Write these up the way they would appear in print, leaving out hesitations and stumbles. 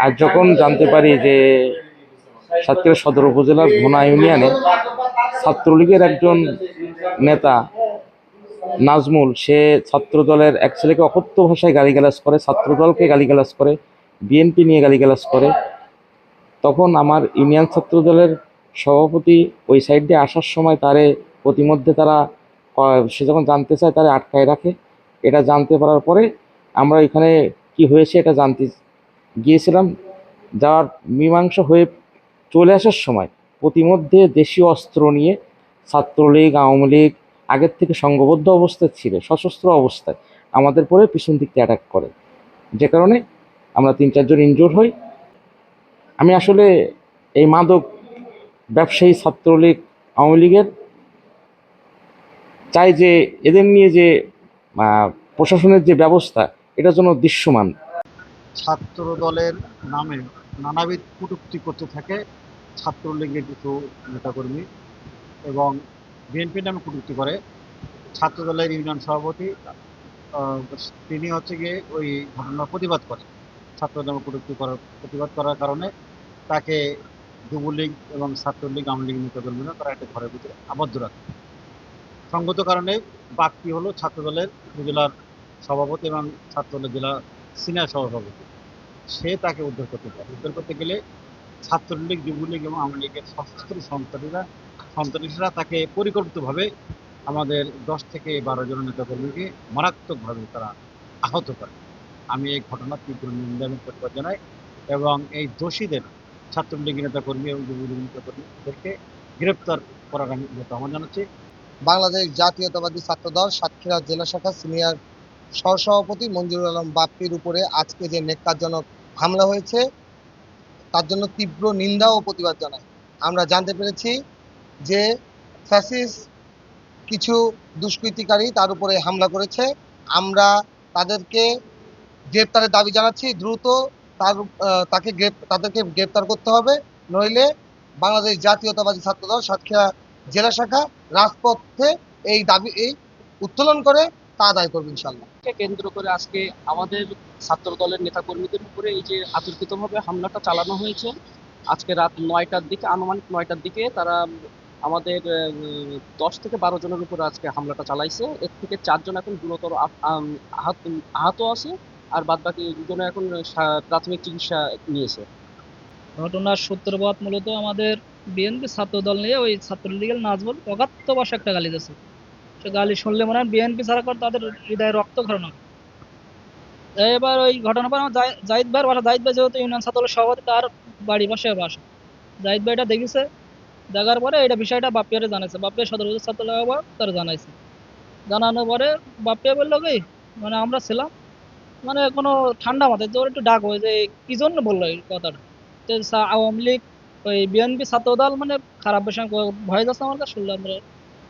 আর যখন জানতে পারি যে সাতক্ষীরা সদর উপজেলার ঘোনা ইউনিয়নে ছাত্রলীগের একজন নেতা নাজমুল, সে ছাত্রদলের এক ছেলেকে অকথ্য ভাষায় গালিগালাজ করে, ছাত্রদলকে গালিগালাজ করে, বিএনপি নিয়ে গালিগালাজ করে, তখন আমার ইউনিয়ন ছাত্রদলের সভাপতি ওই সাইড দিয়ে আসার সময় তারে প্রতিমধ্যে তারা সে যখন জানতে চায় তারে আটকায় রাখে। এটা জানতে পারার পরে আমরা এখানে কি হয়েছে এটা জানতে গিয়েছিলাম। যাওয়ার মীমাংসা হয়ে চলে আসার সময় প্রতিমধ্যে দেশীয় অস্ত্র নিয়ে ছাত্রলীগ, আওয়ামী লীগ আগের থেকে সংঘবদ্ধ অবস্থায় ছিল, সশস্ত্র অবস্থায় আমাদের পরে পিছন দিক থেকে অ্যাটাক করে, যে কারণে আমরা 3-4 জন ইনজোর হই। আমি আসলে এই মাদক ব্যবসায়ী ছাত্রলীগ, আওয়ামী লীগের চাই যে এদের নিয়ে যে প্রশাসনের যে ব্যবস্থা, এটা যেন দৃশ্যমান। ছাত্র দলের নামে নানাবিধ কটূক্তি করতে থাকে ছাত্রলীগের কিছু নেতাকর্মী, এবং বিএনপির নামে কটূক্তি করে। ছাত্র দলের ইউনিয়ন সভাপতি আহ, তিনি হচ্ছে গিয়ে ওই ঘটনার প্রতিবাদ করে। ছাত্র নামে কটূক্তি করার প্রতিবাদ করার কারণে তাকে যুবলীগ এবং ছাত্রলীগ, আওয়ামী লীগ নেতাকর্মীরা তারা একটা ঘরের ভিতরে আবদ্ধ রাখে। সঙ্গত কারণে বাকটি হলো ছাত্র দলের উপজেলার সভাপতি এবং ছাত্র দলের জেলা সিনিয়র সভাপতি। সে তাকে উদ্ধার করতে পারে। উদ্ধার করতে গেলে ছাত্রলীগ, যুবলীগ এবং আওয়ামী লীগের সশস্ত্র সন্ত্রাসীরা তাকে পরিকল্পিতভাবে আমাদের 10 থেকে 12 জন নেতাকর্মীকে মারাত্মকভাবে তারা আহত করে। আমি এই ঘটনার তীব্র নিন্দা এবং প্রতিবাদ জানাই, এবং এই দোষীদের, ছাত্রলীগ নেতাকর্মী এবং যুবলীগ নেতাকর্মীদেরকে গ্রেপ্তার করার আমি আহ্বান জানাচ্ছি। বাংলাদেশ জাতীয়তাবাদী ছাত্রদল সাতক্ষীরা জেলা শাখা সিনিয়র সহসভাপতি মঞ্জুরুল আলম বাপ্পির উপরে আজকে যে নেককারজনক হামলা হয়েছে তার জন্য তীব্র নিন্দা ও প্রতিবাদ জানাই। আমরা জানতে পেরেছি যে ফ্যাসিস্ট কিছু দুষ্কৃতিকারী তার উপরে হামলা করেছে। আমরা তাদেরকে গ্রেপ্তারের দাবি জানাচ্ছি। দ্রুত তার তাদেরকে গ্রেপ্তার করতে হবে, নইলে বাংলাদেশ জাতীয়তাবাদী ছাত্রদল সাতক্ষীরা জেলা শাখা রাজপথে এই উত্তোলন করে তা আদায় করবে ইনশাল্লাহ। কেন্দ্র করে আজকে আমাদের ছাত্র দলের নেতা কর্মীদের উপরে এই যে আতর্কিতভাবে হামলাটা চালানো হয়েছে, আজকে রাত 9টার দিকে, আনুমানিক 9টার দিকে তারা আমাদের 10 থেকে 12 জনের উপরে আজকে হামলাটা চালাইছে। এর থেকে 4 জন এখন গুরুতর আহত আহত আছে, আর বাদ বাকি 2 জন এখন প্রাথমিক চিকিৎসা নিয়েছে। ঘটনার সূত্রপাত মূলত আমাদের বিএনপি ছাত্র দল নিয়ে ওই ছাত্রলীগের নাজমুল অগাত্য ভাষা একটা গালি দিয়েছে। সে গালি শুনলে মনে হয় বিএনপি ছাড়া করে তাদের হৃদয়ে রক্তক্ষরণ হবে। এবার ওই ঘটনার পর আমার জাহিদ ভাইয়ের বাসা, জাহিদ ভাই যেহেতু ইউনিয়ন ছাত্র দলের সভাপতি, তার বাড়ি পাশে বাসা। জাহিদ ভাই এটা দেখেছে, দেখার পরে এটা বিষয়টা বাপ্পিয়ারে জানাইছে, বাপ্পিয়া সদর উপজেলা ছাত্র দল তারা জানাইছে। জানানোর পরে বাপ্পিয়া বললো কি, মানে আমরা ছিলাম মানে কোনো ঠান্ডা মাথায়, তোর একটু ডাক হয়ে যে কি জন্য বললো এই কথাটা, যে আওয়ামী লীগ ওই বিএনপি ছাত্র দল মানে খারাপ বিষয় ভয় যাচ্ছে আমার কাছে, শুনলে আমরা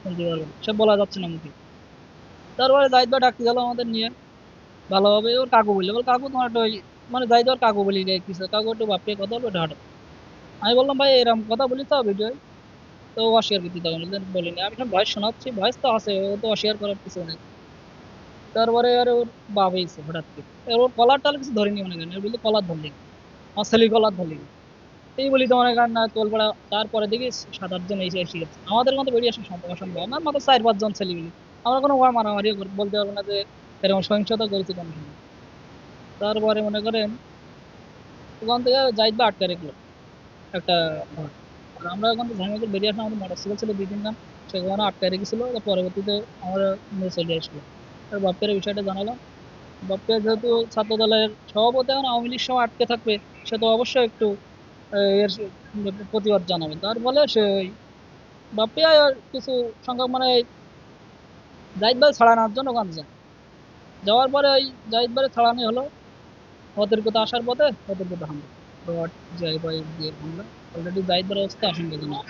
শুনতে পারবেন, সে বলা যাচ্ছে না মুখে। তারপরে জাহিদ ভাই ডাকতে গেল আমাদের নিয়ে ভালোভাবে, ওর কাকু বললে, বল কাকু তোমার একটা ওই মানে যাই ওর কাকু বলি রে কিছু, কাকু একটু বাপিয়ে কথা বলবো, এটা হাঁটো। আমি বললাম ভাই এরকম কথা বলি তো ভিডিও, তো অস্বীকার করতে তখন বলিনি। আমি ভয়েস শোনাচ্ছি, ভয়েস তো আছে, ও তো অস্বীকার করার কিছু নেই। তারপরে আর ওর বাপ হয়েছে হঠাৎ করে, ওর কলার টাল কিছু ধরিনি মনে করেন, বলি কলার ধরলি, আমার ছেলে কলার ধরলি, এই বলি তো মনে করেন না তোলপাড়া। তারপরে দেখি 7-8 জন এসে এসে গেছে, আমাদের মতো বেরিয়ে আসা সম্ভব অসম্ভব, আমার মতো 4-5 জন ছেলে মিলি, আমরা কোনো মারামারি বলতে পারবো না যে এরকম সহিংসতা করেছি কোনো সময়। তারপরে মনে করেন ওখান থেকে জাহিদ ভাই আটকে রাখলো একটা ঘর। আর আমরা ওখান থেকে ঝামেলা করে বেরিয়ে আসলাম, আমাদের মোটরসাইকেল ছিল 2-3 জন, সেখানে আটকে রেখেছিল। পরবর্তীতে আমরা নিয়ে চলে আসলো। আর বাপ্পের বিষয়টা জানালাম। বাপ্পের যেহেতু ছাত্র দলের সভাপতি, এখন আওয়ামী লীগ সহ আটকে থাকবে, সে তো অবশ্যই একটু এর প্রতিবাদ জানাবে। তার ফলে সে ওই বাপ্পিয়া কিছু সংখ্যক মানে জাহিদ ভাই ছাড়ানোর জন্য ওখানে যায়। যাওয়ার পরে ওই জাহিদ ভাই ছাড়ানো হলো, অতর্কিত আসার পথে অতর্কিত হামলা, রড, জাহিদ ভাই দিয়ে হামলা। অলরেডি জাহিদ ভাইয়ের অবস্থা আশঙ্কাজনক।